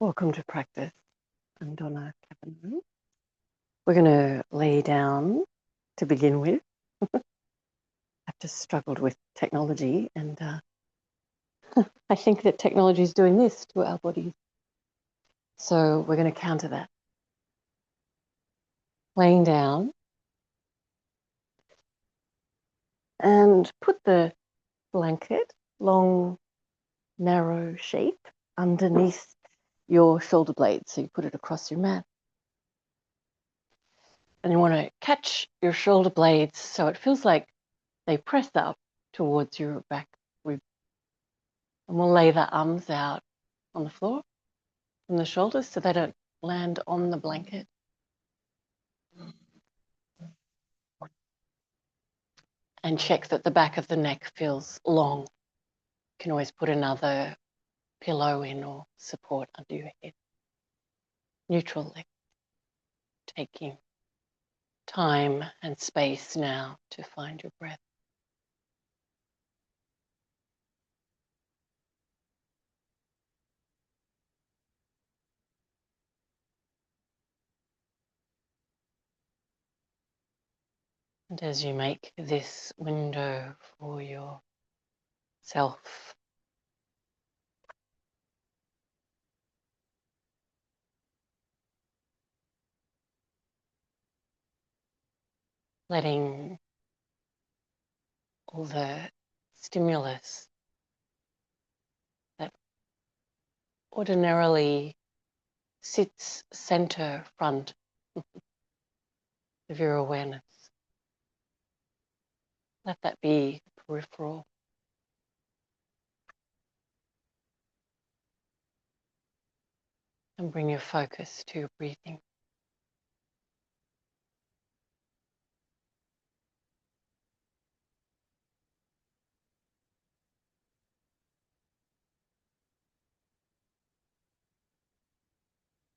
Welcome to practice. I'm Donna Cavanough. We're going to lay down to begin with. I've just struggled with technology, and I think that technology is doing this to our bodies. So we're going to counter that. Laying down and put the blanket, long, narrow shape, underneath your shoulder blades. So you put it across your mat. And you want to catch your shoulder blades so it feels like they press up towards your back rib. And we'll lay the arms out on the floor from the shoulders so they don't land on the blanket. And check that the back of the neck feels long. You can always put another pillow in or support under your head. Neutral leg. Taking time and space now to find your breath. And as you make this window for yourself, letting all the stimulus that ordinarily sits center front of your awareness. Let that be peripheral. And bring your focus to your breathing.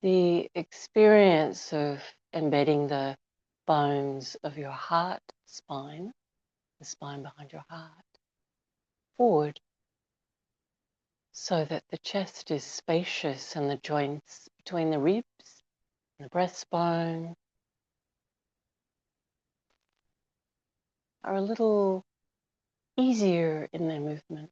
The experience of embedding the bones of your heart spine, the spine behind your heart, forward so that the chest is spacious and the joints between the ribs and the breastbone are a little easier in their movement.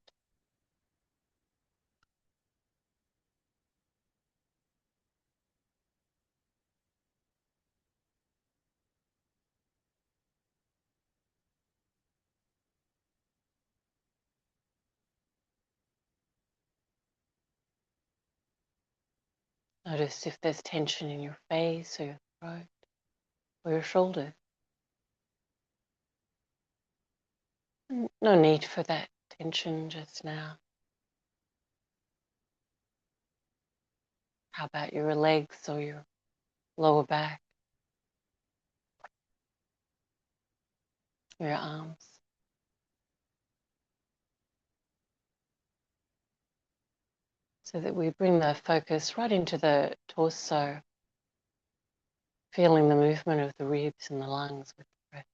Notice if there's tension in your face or your throat or your shoulders. No need for that tension just now. How about your legs or your lower back, your arms? So that we bring the focus right into the torso, feeling the movement of the ribs and the lungs with the breath.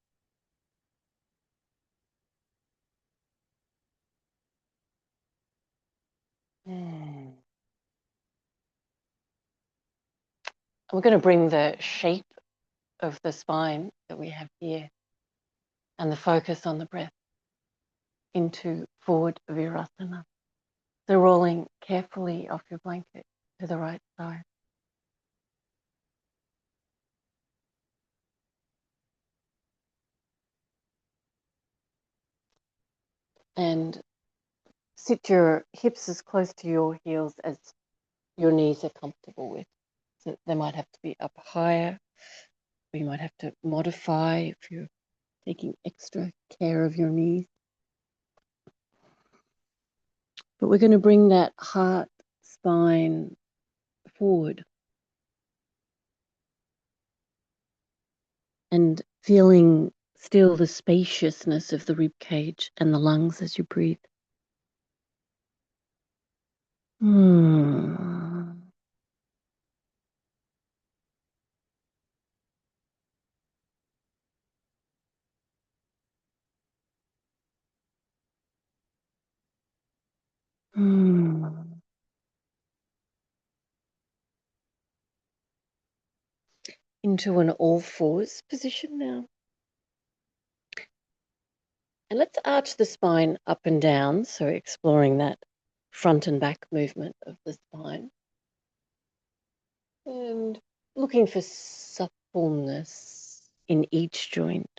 We're going to bring the shape of the spine that we have here and the focus on the breath into forward virasana. So rolling carefully off your blanket to the right side. And sit your hips as close to your heels as your knees are comfortable with. So they might have to be up higher, or you might have to modify if you're taking extra care of your knees. But we're going to bring that heart spine forward and feeling still the spaciousness of the rib cage and the lungs as you breathe. into an all fours position now. And let's arch the spine up and down, so exploring that front and back movement of the spine. And looking for suppleness in each joint.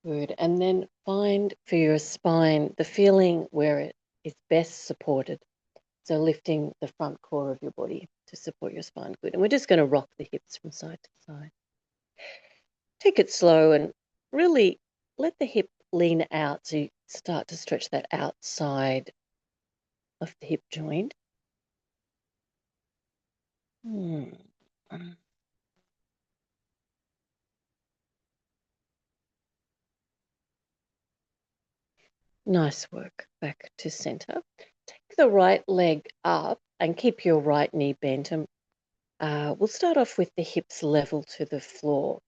Good. And then find for your spine the feeling where it is best supported. So lifting the front core of your body to support your spine. Good. And we're just going to rock the hips from side to side. Take it slow and really let the hip lean out so you start to stretch that outside of the hip joint. Nice work. Back to center. Take the right leg up and keep your right knee bent. And we'll start off with the hips level to the floor.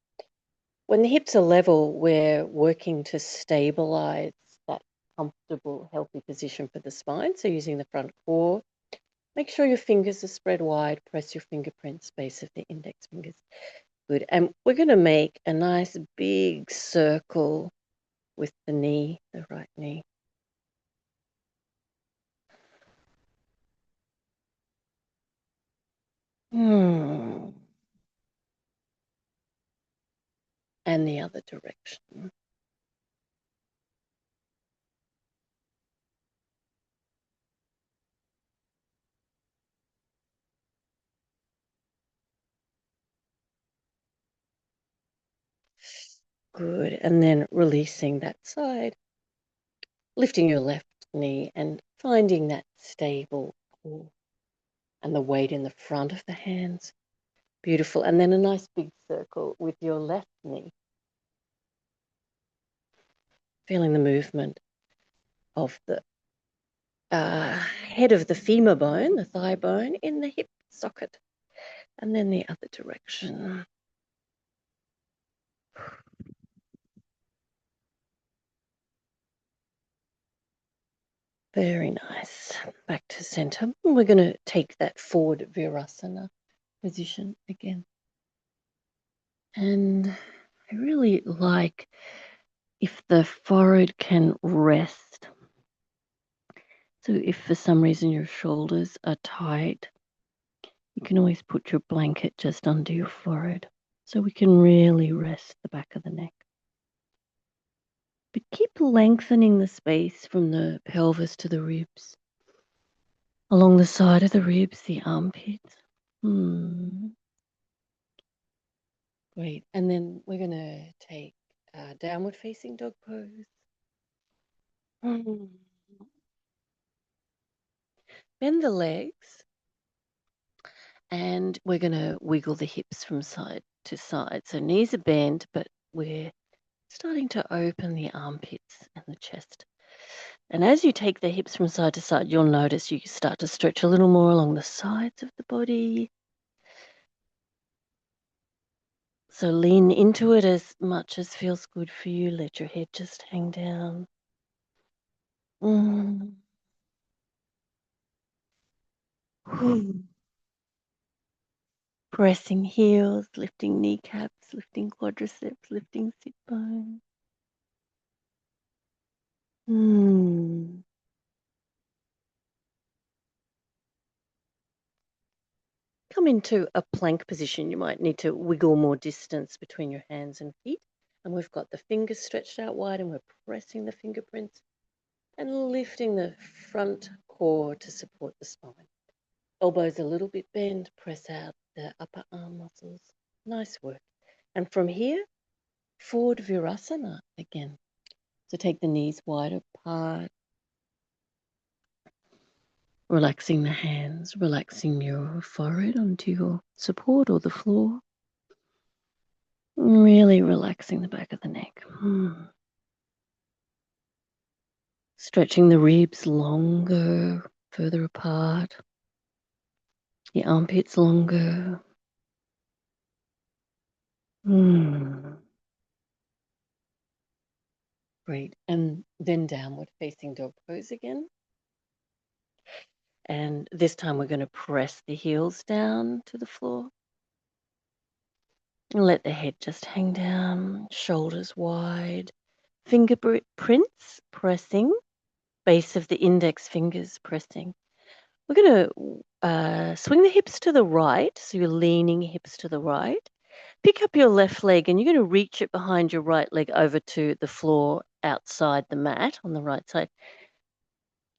When the hips are level, we're working to stabilize that comfortable, healthy position for the spine. So using the front core, make sure your fingers are spread wide. Press your fingerprints, base of the index fingers. Good. And we're going to make a nice big circle with the knee, the right knee. And the other direction. Good. And then releasing that side, lifting your left knee and finding that stable core and the weight in the front of the hands. Beautiful. And then a nice big circle with your left knee. Feeling the movement of the head of the femur bone, the thigh bone, in the hip socket. And then the other direction. Very nice. Back to center. We're going to take that forward Virasana position again. And I really like if the forehead can rest. So if for some reason your shoulders are tight, you can always put your blanket just under your forehead so we can really rest the back of the neck. But keep lengthening the space from the pelvis to the ribs, along the side of the ribs, the armpits. Great. And then we're going to take downward facing dog pose. Bend the legs. And we're going to wiggle the hips from side to side. So knees are bent, but we're starting to open the armpits and the chest. And as you take the hips from side to side, you'll notice you start to stretch a little more along the sides of the body. So lean into it as much as feels good for you. Let your head just hang down. Pressing heels, lifting kneecaps, lifting quadriceps, lifting sit bones. Come into a plank position. You might need to wiggle more distance between your hands and feet. And we've got the fingers stretched out wide and we're pressing the fingerprints and lifting the front core to support the spine. Elbows a little bit bent, press out the upper arm muscles. Nice work. And from here, forward Virasana again. So take the knees wide apart, relaxing the hands, relaxing your forehead onto your support or the floor. Really relaxing the back of the neck. Stretching the ribs longer, further apart. The armpits longer. Great. And then downward facing dog pose again. And this time we're going to press the heels down to the floor. And let the head just hang down, shoulders wide, fingerprints pressing, base of the index fingers pressing. We're going to swing the hips to the right, so you're leaning hips to the right. Pick up your left leg and you're going to reach it behind your right leg over to the floor outside the mat on the right side.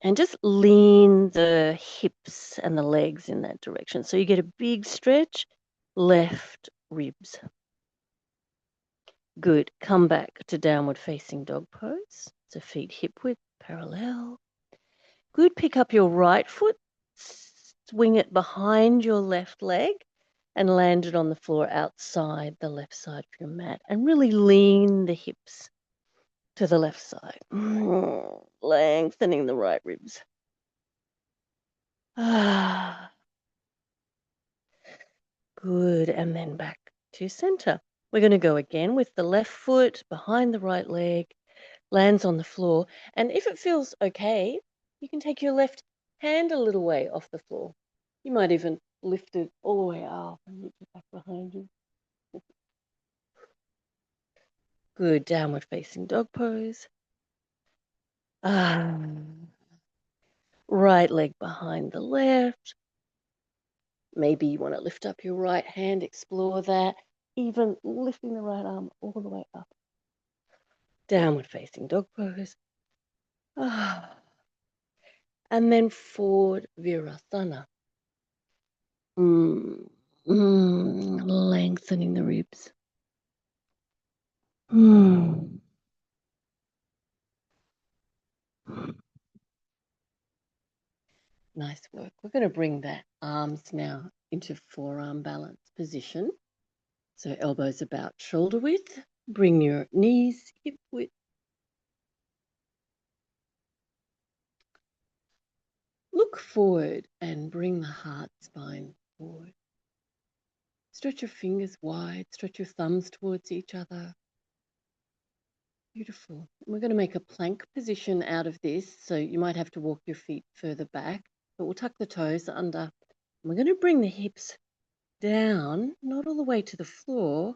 And just lean the hips and the legs in that direction. So you get a big stretch, left ribs. Good. Come back to downward facing dog pose. So feet hip width parallel. Good. Pick up your right foot, swing it behind your left leg and land it on the floor outside the left side of your mat. And really lean the hips to the left side. Lengthening the right ribs. Good. And then back to center. We're going to go again with the left foot behind the right leg, lands on the floor. And if it feels okay, you can take your left hand a little way off the floor. You might even lift it all the way up and reach it back behind you. Good. Downward facing dog pose. Right leg behind the left. Maybe you want to lift up your right hand, explore that, even lifting the right arm all the way up. Downward facing dog pose. And then forward virasana. Lengthening the ribs. Nice work. We're going to bring the arms now into forearm balance position. So elbows about shoulder width. Bring your knees hip width. Look forward and bring the heart spine forward. Stretch your fingers wide, stretch your thumbs towards each other. Beautiful. We're going to make a plank position out of this, so you might have to walk your feet further back, but we'll tuck the toes under. We're going to bring the hips down, not all the way to the floor,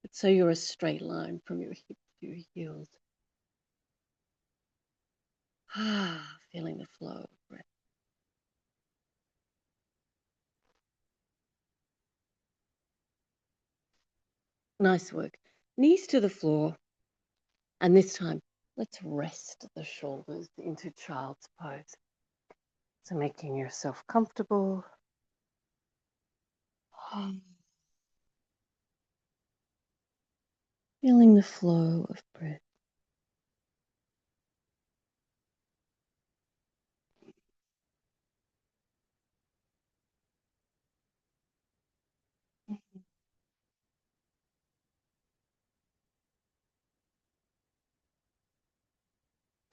but so you're a straight line from your hips to your heels. Feeling the flow of breath. Nice work. Knees to the floor. And this time, let's rest the shoulders into child's pose. So making yourself comfortable. Feeling the flow of breath.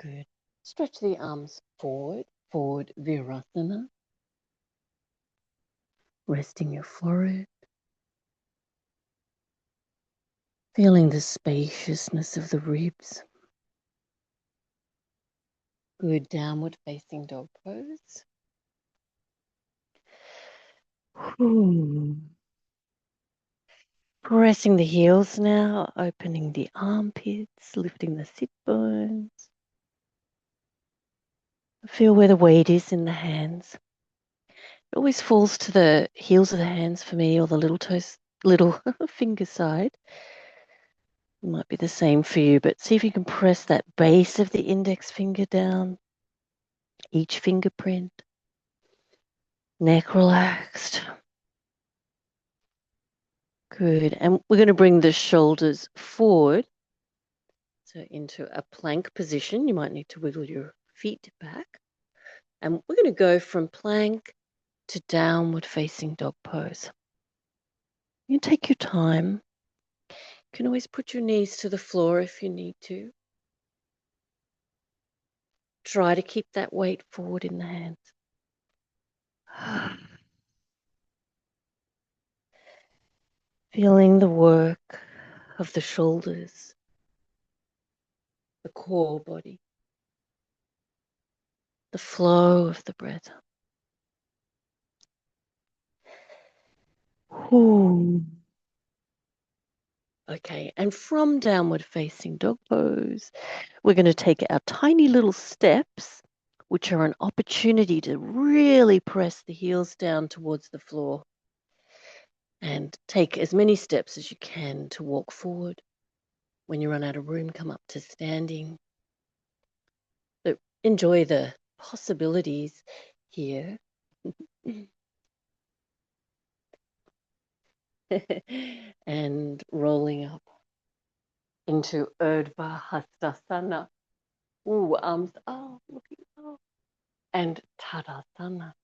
Good. Stretch the arms forward, forward virasana. Resting your forehead. Feeling the spaciousness of the ribs. Good. Downward facing dog pose. Pressing the heels now, opening the armpits, lifting the sit bones. Feel where the weight is in the hands. It always falls to the heels of the hands for me, or the little toes, little finger side. It might be the same for you, but see if you can press that base of the index finger down, each fingerprint. Neck relaxed. Good. And we're going to bring the shoulders forward. So into a plank position. You might need to wiggle your feet back. And we're going to go from plank to downward facing dog pose. You can take your time. You can always put your knees to the floor if you need to. Try to keep that weight forward in the hands. Feeling the work of the shoulders, the core body, the flow of the breath. Ooh. Okay, and from downward facing dog pose, we're going to take our tiny little steps, which are an opportunity to really press the heels down towards the floor and take as many steps as you can to walk forward. When you run out of room, come up to standing. So enjoy the possibilities here. And rolling up into Urdhva Hastasana. Ooh, arms looking up. And Tadasana.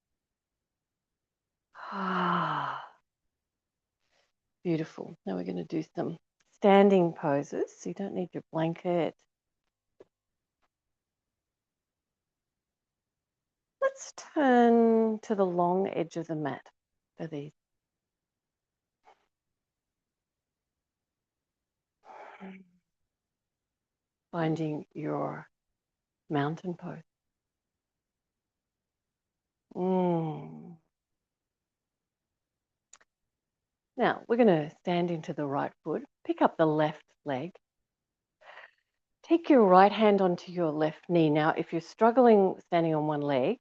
Beautiful. Now we're going to do some standing poses. So you don't need your blanket. Let's turn to the long edge of the mat for these. Finding your mountain pose. Now we're going to stand into the right foot, pick up the left leg. Take your right hand onto your left knee. Now, if you're struggling standing on one leg,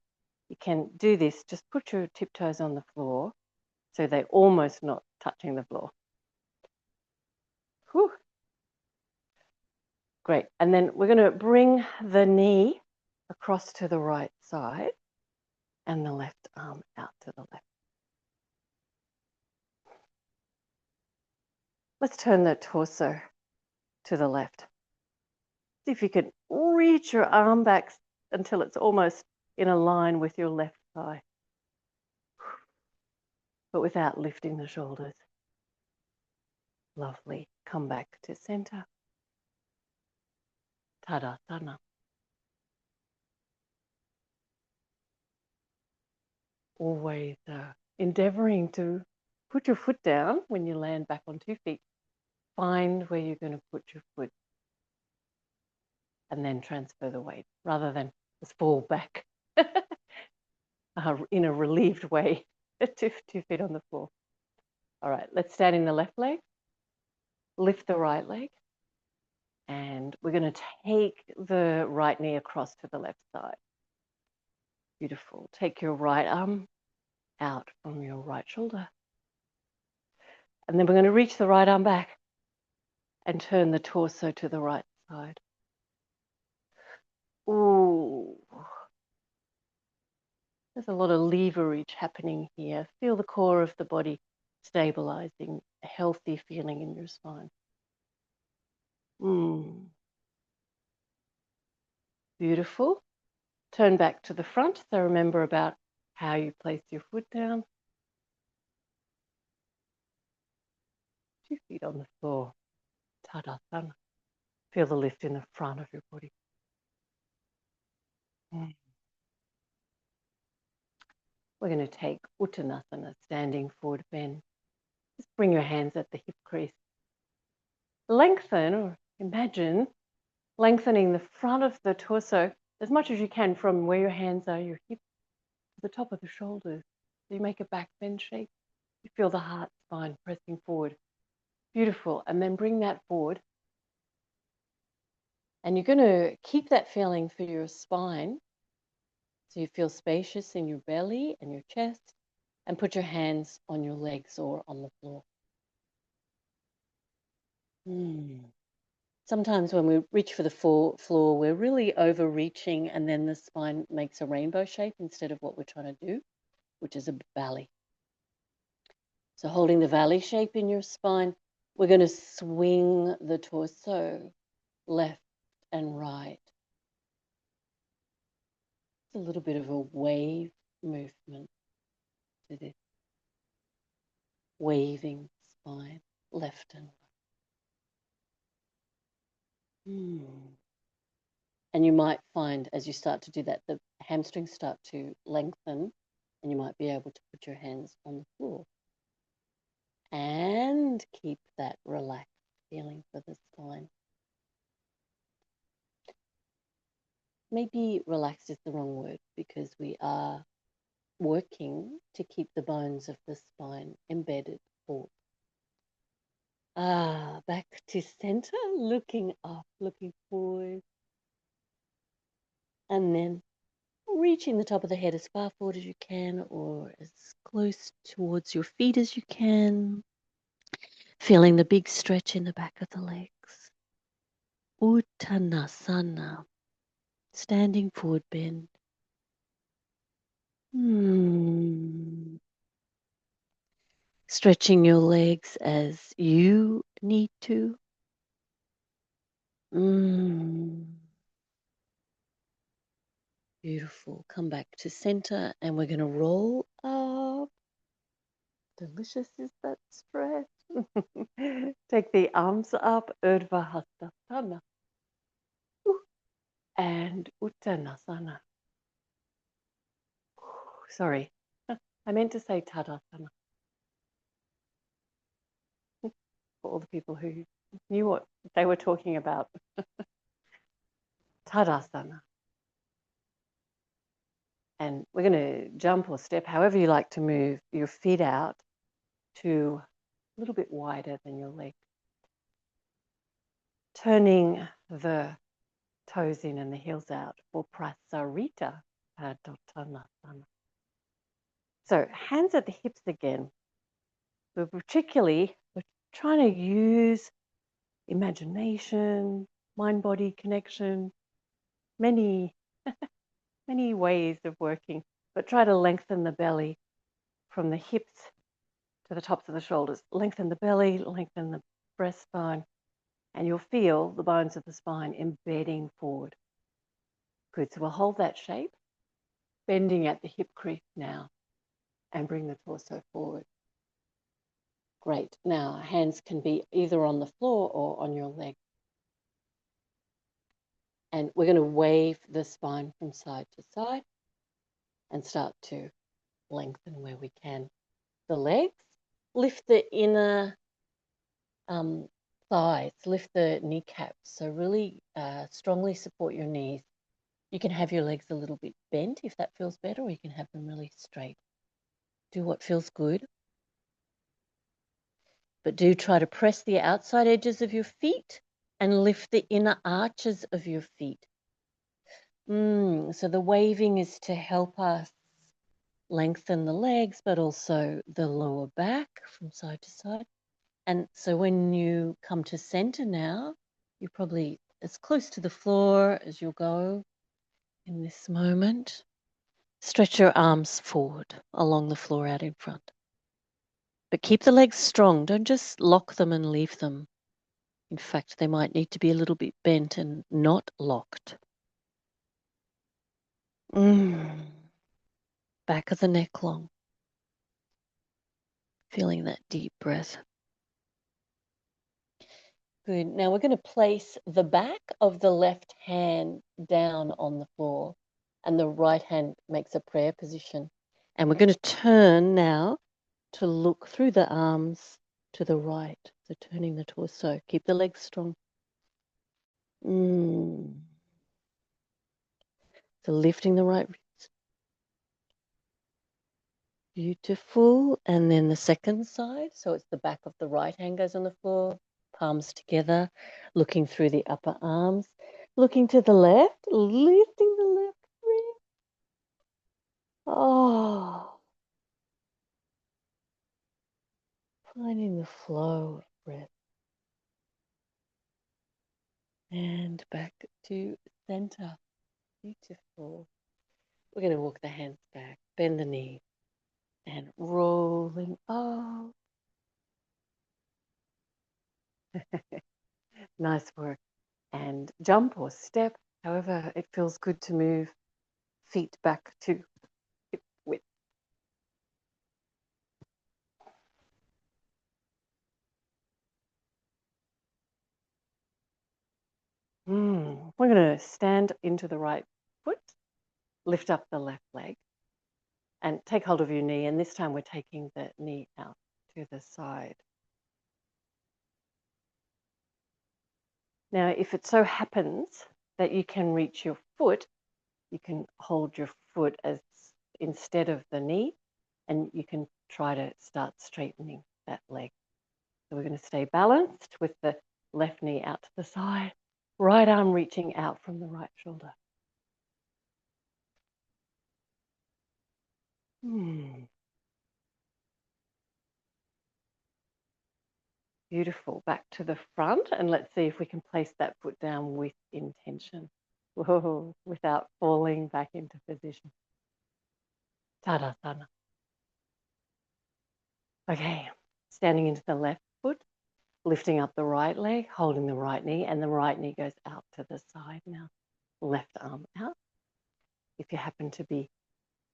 you can do this. Just put your tiptoes on the floor so they're almost not touching the floor. Whew. Great. And then we're going to bring the knee across to the right side and the left arm out to the left. Let's turn the torso to the left. See if you can reach your arm back until it's almost in a line with your left thigh, but without lifting the shoulders. Lovely. Come back to center. Tadasana. Always endeavoring to put your foot down when you land back on 2 feet. Find where you're going to put your foot and then transfer the weight rather than just fall back in a relieved way to 2 feet on the floor. All right, let's stand in the left leg, lift the right leg, and we're going to take the right knee across to the left side. Beautiful. Take your right arm out from your right shoulder. And then we're going to reach the right arm back and turn the torso to the right side. Ooh. There's a lot of leverage happening here. Feel the core of the body stabilizing, a healthy feeling in your spine. Beautiful. Turn back to the front. So remember about how you place your foot down. 2 feet on the floor. Tadasana. Feel the lift in the front of your body. We're going to take Uttanasana, standing forward bend. Just bring your hands at the hip crease. Lengthen, or imagine lengthening the front of the torso as much as you can from where your hands are, your hip, to the top of the shoulders. So you make a back bend shape. You feel the heart spine pressing forward. Beautiful. And then bring that forward. And you're going to keep that feeling for your spine. So you feel spacious in your belly and your chest. And put your hands on your legs or on the floor. Sometimes when we reach for the floor, we're really overreaching, and then the spine makes a rainbow shape instead of what we're trying to do, which is a valley. So holding the valley shape in your spine, we're going to swing the torso left and right. It's a little bit of a wave movement to this. Waving spine, left and right. And you might find as you start to do that, the hamstrings start to lengthen, and you might be able to put your hands on the floor and keep that relaxed feeling for the spine. Maybe relaxed is the wrong word, because we are working to keep the bones of the spine embedded forward. Back to center, looking up, looking forward. And then reaching the top of the head as far forward as you can or as close towards your feet as you can. Feeling the big stretch in the back of the legs. Uttanasana. Standing forward bend. Stretching your legs as you need to. Beautiful. Come back to center and we're going to roll up. Delicious is that stretch. Take the arms up, Urdhva Hastasana. And Uttanasana. Sorry, I meant to say Tadasana. For all the people who knew what they were talking about. Tadasana. And we're going to jump or step, however you like to move your feet out to a little bit wider than your leg. Turning the toes in and the heels out for Prasarita Padottanasana. So hands at the hips again. But particularly, we're trying to use imagination, mind-body connection, many ways of working, but try to lengthen the belly from the hips to the tops of the shoulders. Lengthen the belly, lengthen the breastbone, and you'll feel the bones of the spine embedding forward. Good, so we'll hold that shape, bending at the hip crease now, and bring the torso forward. Great, now hands can be either on the floor or on your leg. And we're going to wave the spine from side to side and start to lengthen where we can. The legs, lift the inner thighs, lift the kneecaps. So really strongly support your knees. You can have your legs a little bit bent if that feels better, or you can have them really straight. Do what feels good. But do try to press the outside edges of your feet and lift the inner arches of your feet. So the waving is to help us lengthen the legs, but also the lower back from side to side. And so when you come to center now, you're probably as close to the floor as you'll go in this moment. Stretch your arms forward along the floor out in front. But keep the legs strong. Don't just lock them and leave them. In fact, they might need to be a little bit bent and not locked. Back of the neck long. Feeling that deep breath. Good. Now we're going to place the back of the left hand down on the floor and the right hand makes a prayer position. And we're going to turn now to look through the arms to the right. So turning the torso. Keep the legs strong. So lifting the right wrist. Beautiful. And then the second side. So it's the back of the right hand goes on the floor. Palms together. Looking through the upper arms. Looking to the left. Lifting the left wrist. Finding the flow of breath. And back to center. Beautiful. We're going to walk the hands back, bend the knee, and rolling up. Nice work. And jump or step, however it feels good to move. Feet back to hip width. We're going to stand into the right foot, lift up the left leg, and take hold of your knee. And this time we're taking the knee out to the side. Now, if it so happens that you can reach your foot, you can hold your foot as instead of the knee, and you can try to start straightening that leg. So we're going to stay balanced with the left knee out to the side, right arm reaching out from the right shoulder. Beautiful. Back to the front, and let's see if we can place that foot down with intention. Whoa, without falling back into position. Tadasana. Okay, standing into the left foot, lifting up the right leg, holding the right knee, and the right knee goes out to the side now. Left arm out. If you happen to be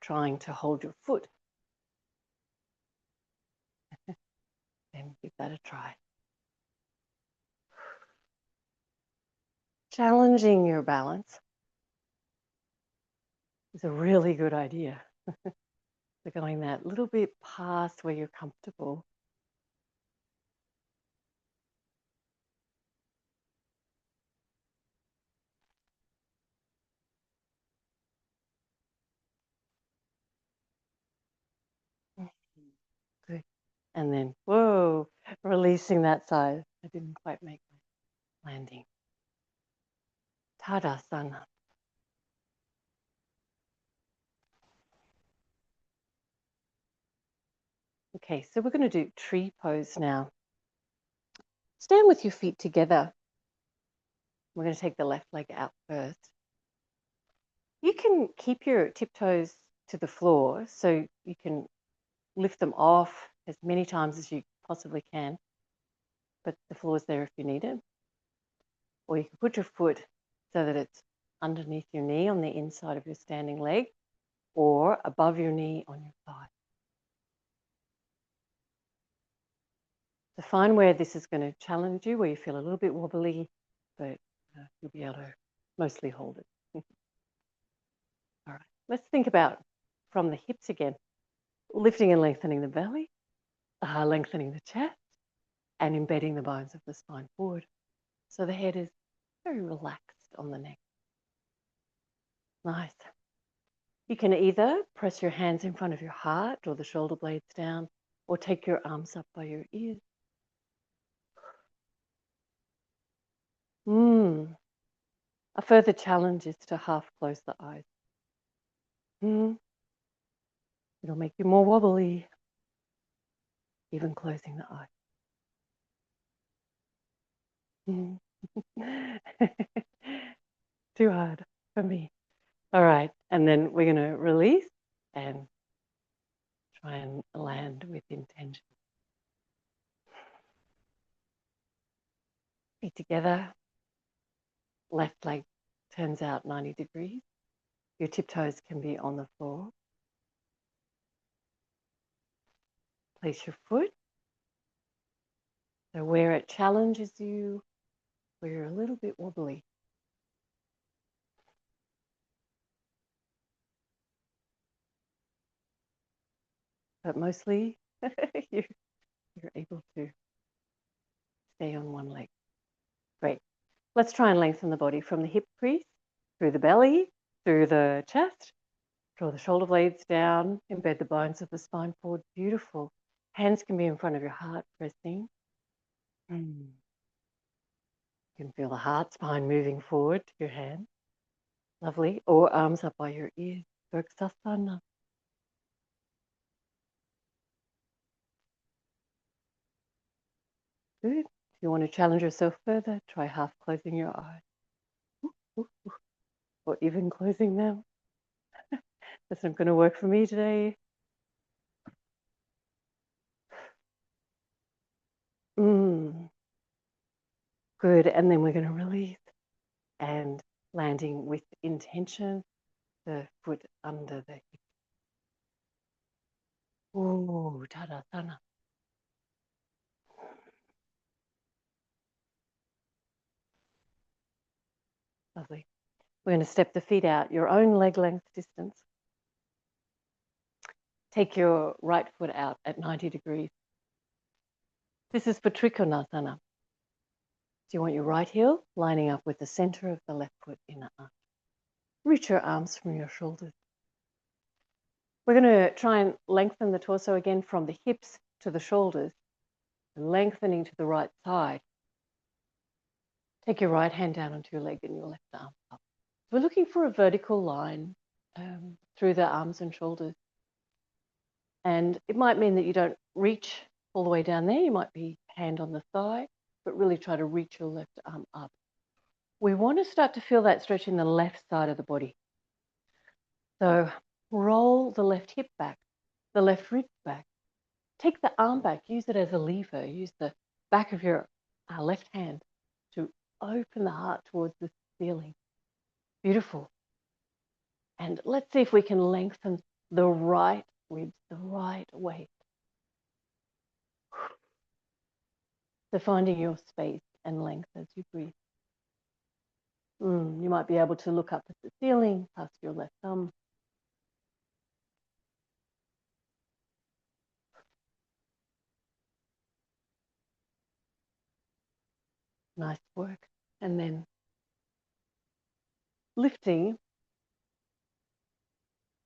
trying to hold your foot, then give that a try. Challenging your balance is a really good idea. So going that little bit past where you're comfortable. Good. And then, whoa, releasing that side. I didn't quite make my landing. Tadasana. Okay, so we're going to do tree pose now. Stand with your feet together. We're going to take the left leg out first. You can keep your tiptoes to the floor, so you can lift them off as many times as you possibly can, but the floor's there if you need it. Or you can put your foot so that it's underneath your knee on the inside of your standing leg, or above your knee on your thigh. So find where this is going to challenge you, where you feel a little bit wobbly, but you'll be able to mostly hold it. All right, let's think about from the hips again, lifting and lengthening the belly, lengthening the chest, and embedding the bones of the spine forward. So the head is very relaxed on the neck. Nice. You can either press your hands in front of your heart or the shoulder blades down, or take your arms up by your ears. A further challenge is to half close the eyes. It'll make you more wobbly, even closing the eyes. Too hard for me. All right, and then we're going to release and try and land with intention. Feet together. Left leg turns out 90 degrees. Your tiptoes can be on the floor. Place your foot. So where it challenges you, where you're a little bit wobbly. But mostly you're able to stay on one leg. Great. Let's try and lengthen the body from the hip crease, through the belly, through the chest. Draw the shoulder blades down, embed the bones of the spine forward. Beautiful. Hands can be in front of your heart, pressing. You can feel the heart spine moving forward to your hand. Lovely. Or arms up by your ears. Virksasana. Good. If you want to challenge yourself further, try half closing your eyes. Or even closing them. That's not going to work for me today. Good. And then we're going to release and landing with intention, the foot under the hip. Ooh, Tadasana. Lovely. We're going to step the feet out, your own leg length distance. Take your right foot out at 90 degrees. This is for Trikonasana. So you want your right heel lining up with the center of the left foot inner arch. Reach your arms from your shoulders. We're going to try and lengthen the torso again from the hips to the shoulders. lengthening to the right side. Take your right hand down onto your leg and your left arm up. We're looking for a vertical line through the arms and shoulders. And it might mean that you don't reach all the way down there. You might be hand on the thigh, but really try to reach your left arm up. We want to start to feel that stretch in the left side of the body. So roll the left hip back, the left rib back. Take the arm back, use it as a lever. Use the back of your left hand to open the heart towards the ceiling. Beautiful. And let's see if we can lengthen the right ribs, the right waist. So finding your space and length as you breathe. You might be able to look up at the ceiling, past your left thumb. Nice work. And then lifting,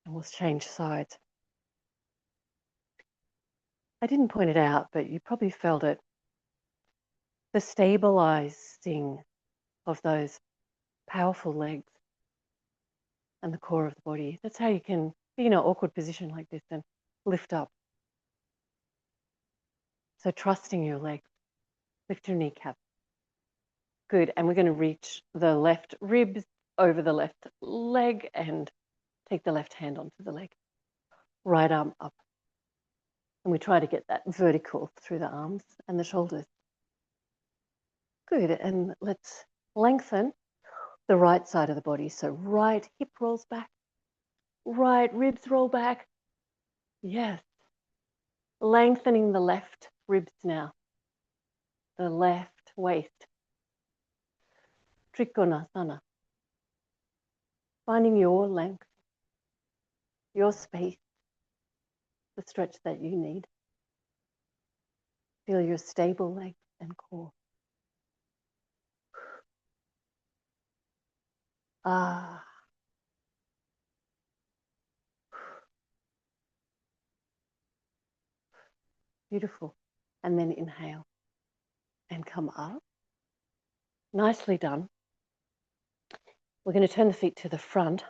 and we'll change sides. I didn't point it out, but you probably felt it. The stabilizing of those powerful legs and the core of the body. That's how you can be in an awkward position like this and lift up. So trusting your legs. Lift your kneecap. Good. And we're going to reach the left ribs over the left leg and take the left hand onto the leg. Right arm up. And we try to get that vertical through the arms and the shoulders. Good. And let's lengthen the right side of the body. So right hip rolls back. Right ribs roll back. Yes. Lengthening the left ribs now. The left waist. Trikonasana. Finding your length, your space, the stretch that you need. Feel your stable legs and core. Beautiful. And then inhale and come up. Nicely done. We're going to turn the feet to the front.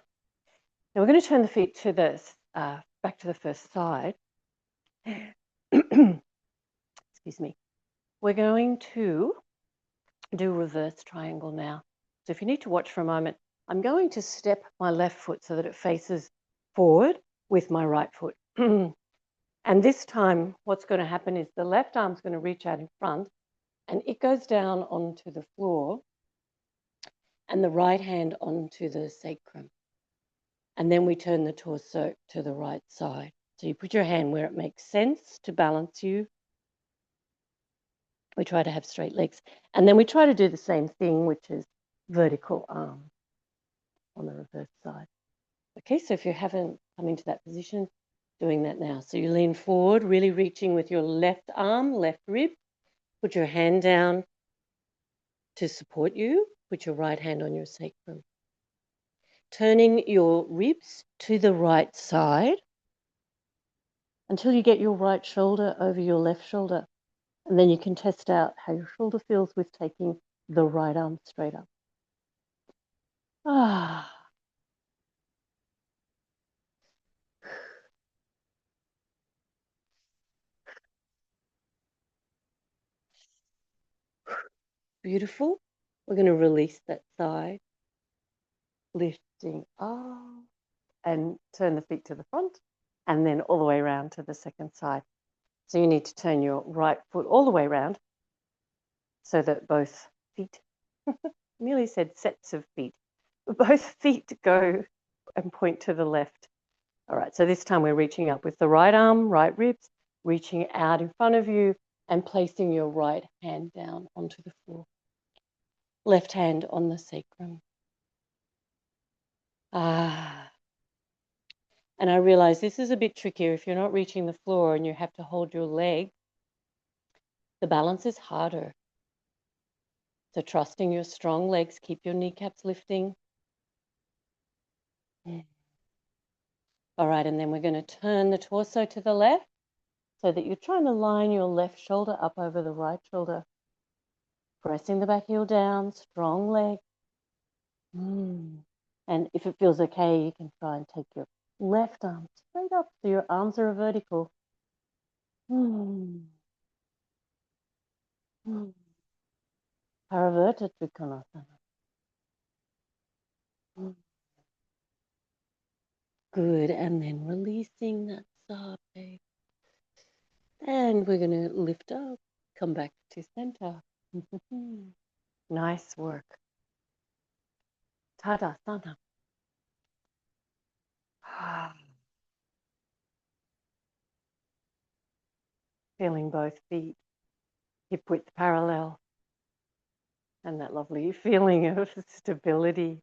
Now we're going to turn the feet to the back to the first side. Excuse me. We're going to do reverse triangle now. So if you need to watch for a moment, I'm going to step my left foot so that it faces forward with my right foot. And this time, what's going to happen is the left arm's going to reach out in front and it goes down onto the floor and the right hand onto the sacrum. And then we turn the torso to the right side. So you put your hand where it makes sense to balance you. We try to have straight legs. And then we try to do the same thing, which is vertical arm on the reverse side. Okay, so if you haven't come into that position, doing that now. So you lean forward, really reaching with your left arm, left rib. Put your hand down to support you. Put your right hand on your sacrum. Turning your ribs to the right side until you get your right shoulder over your left shoulder. And then you can test out how your shoulder feels with taking the right arm straight up. Beautiful. We're going to release that side, lifting up and turn the feet to the front and then all the way around to the second side. So you need to turn your right foot all the way around so that both feet, nearly said sets of feet, both feet go and point to the left. All right, so this time we're reaching up with the right arm, right ribs, reaching out in front of you and placing your right hand down onto the floor. Left hand on the sacrum. And I realize this is a bit trickier if you're not reaching the floor and you have to hold your leg. The balance is harder. So trusting your strong legs, keep your kneecaps lifting. All right, and then we're going to turn the torso to the left so that you're trying to line your left shoulder up over the right shoulder, pressing the back heel down, strong leg. And if it feels okay, you can try and take your left arm straight up so your arms are vertical. Paravarta Trikonasana. Good, and then releasing that side. And we're going to lift up, come back to center. Nice work. Tadasana. Feeling both feet, hip width parallel, and that lovely feeling of stability.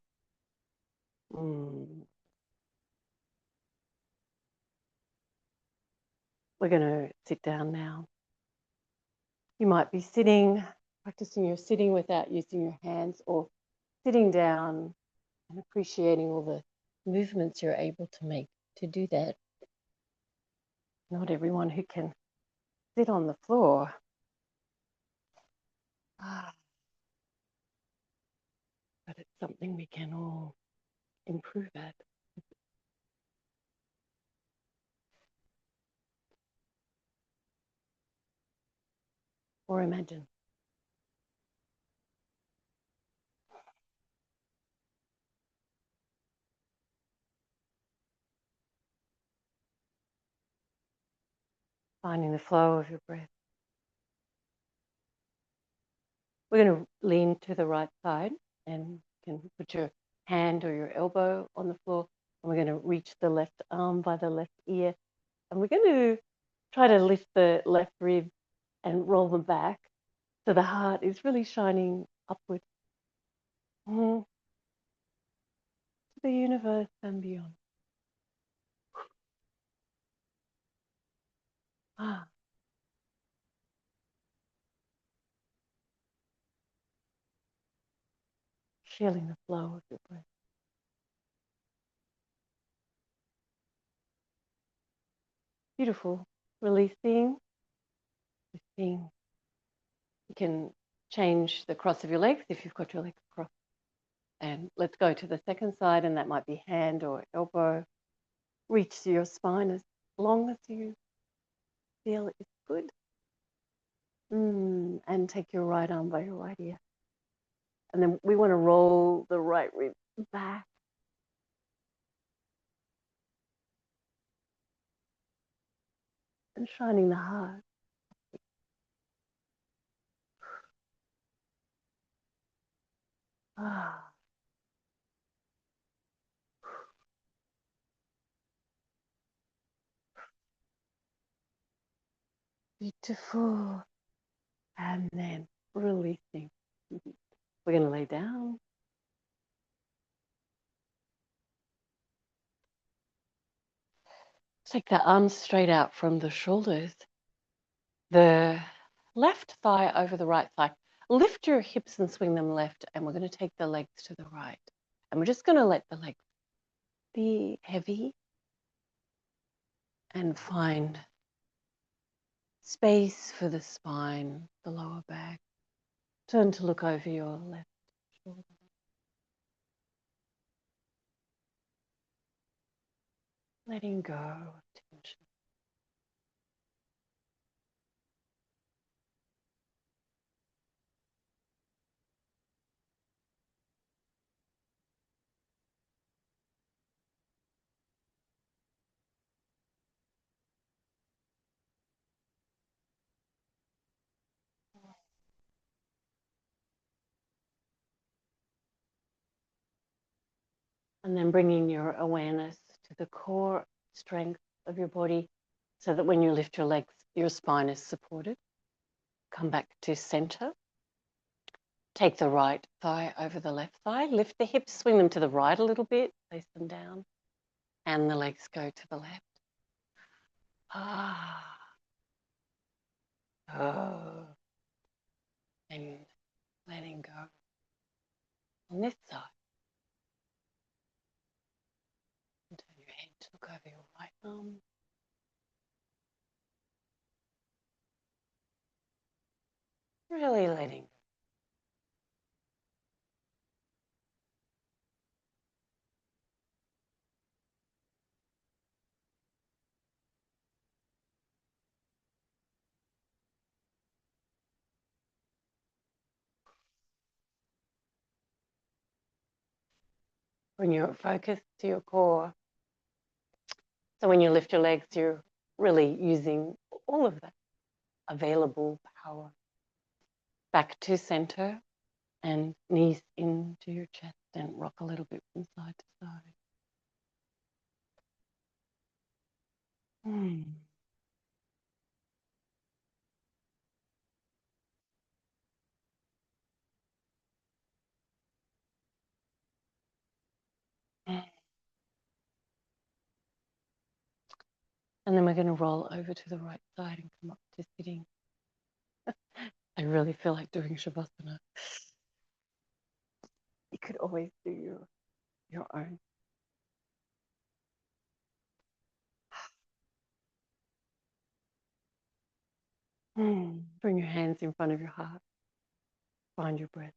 We're going to sit down now. You might be sitting, practicing your sitting without using your hands, or sitting down and appreciating all the movements you're able to make to do that. Not everyone who can sit on the floor. But it's something we can all improve at. Or imagine. Finding the flow of your breath. We're going to lean to the right side and you can put your hand or your elbow on the floor. And we're going to reach the left arm by the left ear. And we're going to try to lift the left rib and roll them back so the heart is really shining upward to the universe and beyond. Feeling the flow of your breath. Beautiful. Releasing. Lifting. You can change the cross of your legs if you've got your legs crossed. And let's go to the second side, and that might be hand or elbow. Reach to your spine as long as you feel is good. And take your right arm by your right ear. And then we want to roll the right rib back. And shining the heart. Beautiful. And then releasing. We're going to lay down. Take the arms straight out from the shoulders. The left thigh over the right thigh. Lift your hips and swing them left, and we're going to take the legs to the right. And we're just going to let the legs be heavy and find space for the spine, the lower back. Turn to look over your left shoulder. Letting go of tension. And then bringing your awareness to the core strength of your body so that when you lift your legs, your spine is supported. Come back to center. Take the right thigh over the left thigh. Lift the hips, swing them to the right a little bit. Place them down. And the legs go to the left. And letting go. On this side. And turn your head to look over your right arm. Really letting go. Bring your focus to your core. So when you lift your legs, you're really using all of that available power. Back to center and knees into your chest and rock a little bit from side to side. Mm. And then we're going to roll over to the right side and come up to sitting. I really feel like doing Shavasana. You could always do your own. Bring your hands in front of your heart. Find your breath.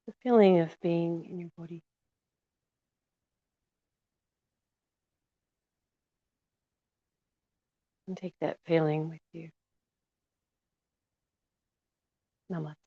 The feeling of being in your body. And take that feeling with you. Namaste.